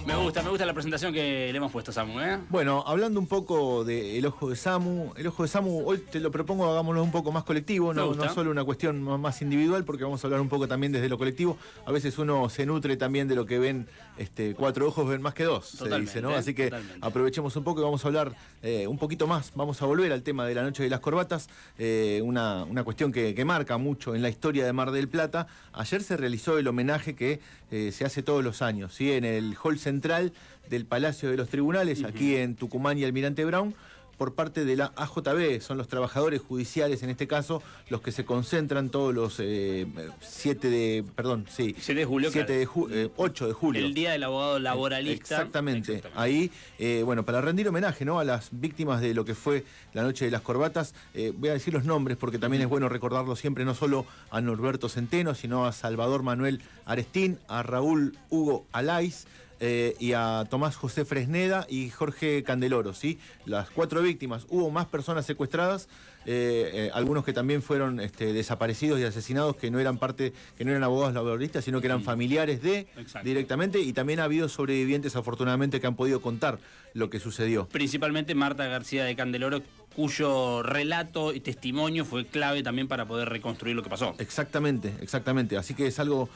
Me gusta la presentación que le hemos puesto, Samu, ¿eh? Bueno, hablando un poco de El Ojo de Samu, hoy te lo propongo, hagámoslo un poco más colectivo, no solo una cuestión más individual, porque vamos a hablar un poco también desde lo colectivo. A veces uno se nutre también de lo que ven, 4 ojos ven más que 2, se dice, ¿no? Así que aprovechemos un poco y vamos a hablar un poquito más, vamos a volver al tema de la Noche de las Corbatas, una cuestión que marca mucho en la historia de Mar del Plata. Ayer se realizó el homenaje que se hace todos los años, ¿sí? En el hall central del Palacio de los Tribunales, aquí en Tucumán y Almirante Brown, por parte de la AJB, son los trabajadores judiciales en este caso, los que se concentran todos los 8 de julio. El Día del Abogado Laboralista. Exactamente. Ahí, para rendir homenaje, ¿no?, a las víctimas de lo que fue la Noche de las Corbatas, voy a decir los nombres porque también es bueno recordarlo siempre, no solo a Norberto Centeno, sino a Salvador Manuel Arestín, a Raúl Hugo Alaiz, y a Tomás José Fresneda y Jorge Candeloro, ¿sí? Las 4 víctimas. Hubo más personas secuestradas, algunos que también fueron desaparecidos y asesinados, que no eran abogados laboralistas, sino que eran familiares directamente, y también ha habido sobrevivientes, afortunadamente, que han podido contar lo que sucedió. Principalmente Marta García de Candeloro, cuyo relato y testimonio fue clave también para poder reconstruir lo que pasó. Exactamente. Así que es algo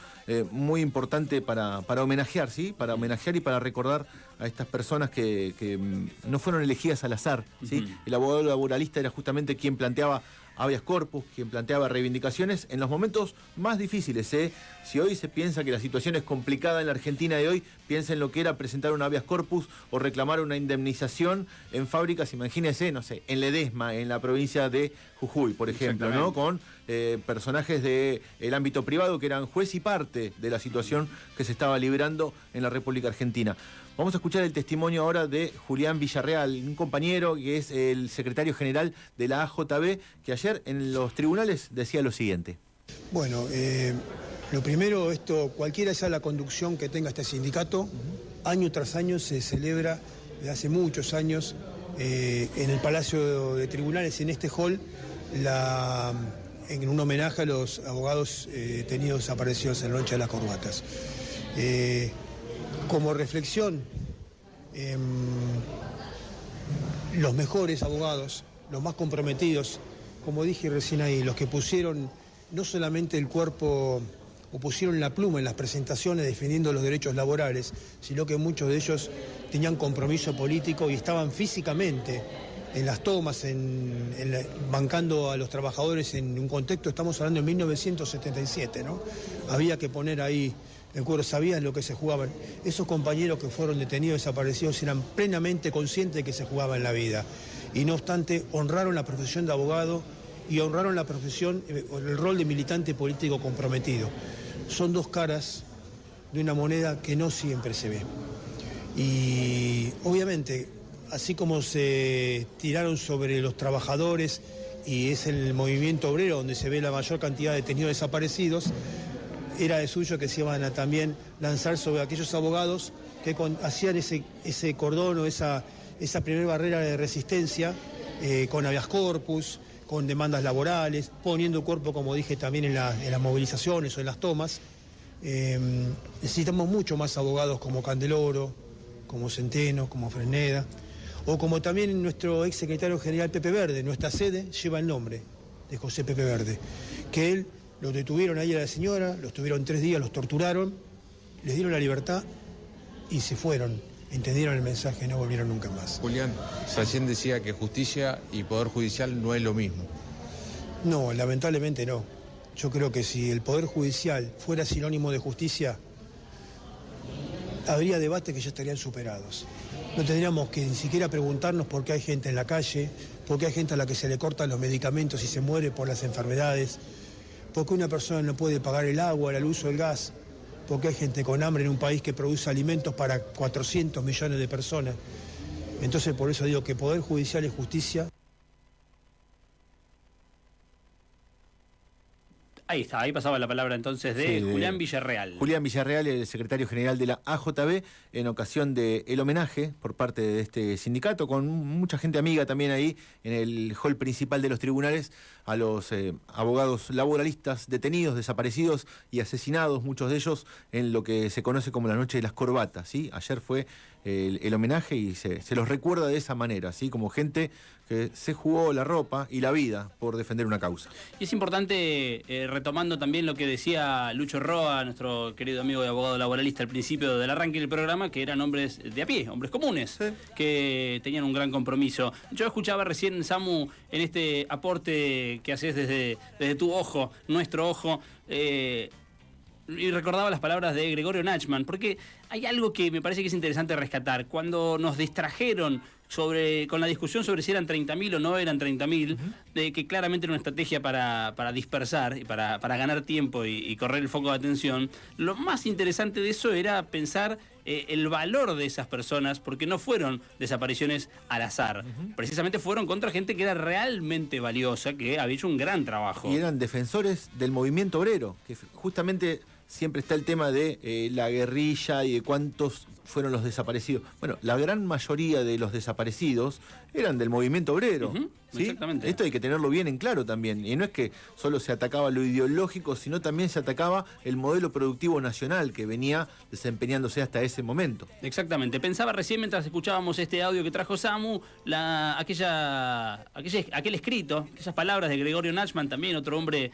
muy importante para homenajear, ¿sí? Para homenajear y para recordar a estas personas que no fueron elegidas al azar, ¿sí? El abogado laboralista era justamente quien planteaba habeas corpus, quien planteaba reivindicaciones en los momentos más difíciles, ¿eh? Si hoy se piensa que la situación es complicada en la Argentina de hoy, piensa en lo que era presentar un habeas corpus o reclamar una indemnización en fábricas, imagínense, no sé, en Ledesma, en la provincia de Jujuy, por ejemplo, ¿no? Con personajes del ámbito privado que eran juez y parte de la situación que se estaba librando en la República Argentina. Vamos a escuchar el testimonio ahora de Julián Villarreal, un compañero que es el secretario general de la AJB, que ayer en los tribunales decía lo siguiente. Bueno, lo primero, cualquiera sea la conducción que tenga este sindicato, año tras año se celebra desde hace muchos años en el Palacio de Tribunales, en este hall, en un homenaje a los abogados tenidos desaparecidos en la Noche de las Corbatas. Como reflexión, los mejores abogados, los más comprometidos, como dije recién ahí, los que pusieron no solamente el cuerpo o pusieron la pluma en las presentaciones defendiendo los derechos laborales, sino que muchos de ellos tenían compromiso político y estaban físicamente en las tomas, bancando a los trabajadores en un contexto, estamos hablando de 1977, ¿no? Había que poner ahí el cuero, sabían lo que se jugaban. Esos compañeros que fueron detenidos, desaparecidos, eran plenamente conscientes de que se jugaba en la vida. Y no obstante, honraron la profesión de abogado y honraron la profesión, el rol de militante político comprometido. Son dos caras de una moneda que no siempre se ve. Y obviamente, así como se tiraron sobre los trabajadores, y es el movimiento obrero donde se ve la mayor cantidad de detenidos desaparecidos, era de suyo que se iban a también lanzar sobre aquellos abogados que hacían ese cordón o esa primera barrera de resistencia con habeas corpus, con demandas laborales, poniendo cuerpo, como dije también, en las movilizaciones o en las tomas. Necesitamos mucho más abogados como Candeloro, como Centeno, como Fresneda, o como también nuestro ex secretario general Pepe Verde. Nuestra sede lleva el nombre de José Pepe Verde, que él lo detuvieron ahí a la señora, los tuvieron 3 días, los torturaron, les dieron la libertad y se fueron. Entendieron el mensaje y no volvieron nunca más. Julián, recién decía que justicia y poder judicial no es lo mismo. No, lamentablemente no. Yo creo que si el poder judicial fuera sinónimo de justicia, habría debates que ya estarían superados. No tendríamos que ni siquiera preguntarnos por qué hay gente en la calle, por qué hay gente a la que se le cortan los medicamentos y se muere por las enfermedades, por qué una persona no puede pagar el agua, la luz o el gas, porque hay gente con hambre en un país que produce alimentos para 400 millones de personas. Entonces, por eso digo que poder judicial es justicia. Ahí está, ahí pasaba la palabra entonces de Sí, Julián Villarreal. Julián Villarreal, el secretario general de la AJB, en ocasión del homenaje por parte de este sindicato, con mucha gente amiga también ahí en el hall principal de los tribunales, a los abogados laboralistas detenidos, desaparecidos y asesinados, muchos de ellos en lo que se conoce como la noche de las corbatas, ¿sí? Ayer fue el homenaje y se los recuerda de esa manera, ¿sí? Como gente que se jugó la ropa y la vida por defender una causa. Y es importante, retomando también lo que decía Lucho Roa, nuestro querido amigo y abogado laboralista al principio del arranque del programa, que eran hombres de a pie, hombres comunes, Sí. que tenían un gran compromiso. Yo escuchaba recién, Samu, en este aporte que haces desde tu ojo, nuestro ojo, y recordaba las palabras de Gregorio Nachman, porque hay algo que me parece que es interesante rescatar. Cuando nos distrajeron con la discusión sobre si eran 30.000 o no eran 30.000, que claramente era una estrategia para dispersar y para ganar tiempo y correr el foco de atención, lo más interesante de eso era pensar el valor de esas personas, porque no fueron desapariciones al azar. Precisamente fueron contra gente que era realmente valiosa, que había hecho un gran trabajo. Y eran defensores del movimiento obrero, que justamente siempre está el tema de la guerrilla y de cuántos fueron los desaparecidos. Bueno, la gran mayoría de los desaparecidos eran del movimiento obrero. ¿Sí? Exactamente. Esto hay que tenerlo bien en claro también. Y no es que solo se atacaba lo ideológico, sino también se atacaba el modelo productivo nacional que venía desempeñándose hasta ese momento. Exactamente. Pensaba recién mientras escuchábamos este audio que trajo Samu, aquel escrito, aquellas palabras de Gregorio Nachman, también otro hombre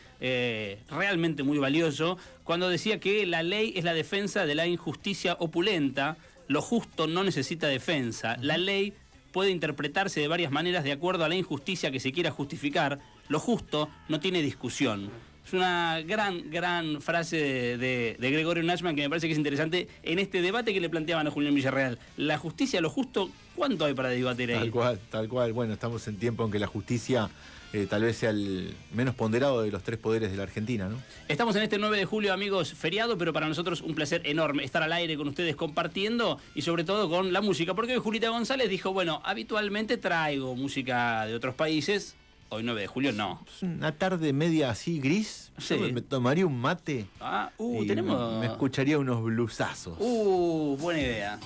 realmente muy valioso, cuando decía que la ley es la defensa de la injusticia opulenta, lo justo no necesita defensa, la ley puede interpretarse de varias maneras de acuerdo a la injusticia que se quiera justificar, lo justo no tiene discusión. Es una gran frase de Gregorio Nachman que me parece que es interesante en este debate que le planteaban a Julián Villarreal. La justicia, lo justo, ¿cuánto hay para debatir ahí? Tal cual. Bueno, estamos en tiempo en que la justicia tal vez sea el menos ponderado de los tres poderes de la Argentina, ¿no? Estamos en este 9 de julio, amigos, feriado, pero para nosotros un placer enorme estar al aire con ustedes compartiendo y sobre todo con la música, porque hoy Julita González dijo, bueno, habitualmente traigo música de otros países, hoy 9 de julio no. Es una tarde media así gris, Sí. yo me tomaría un mate y tenemos... me escucharía unos blusazos. Buena idea.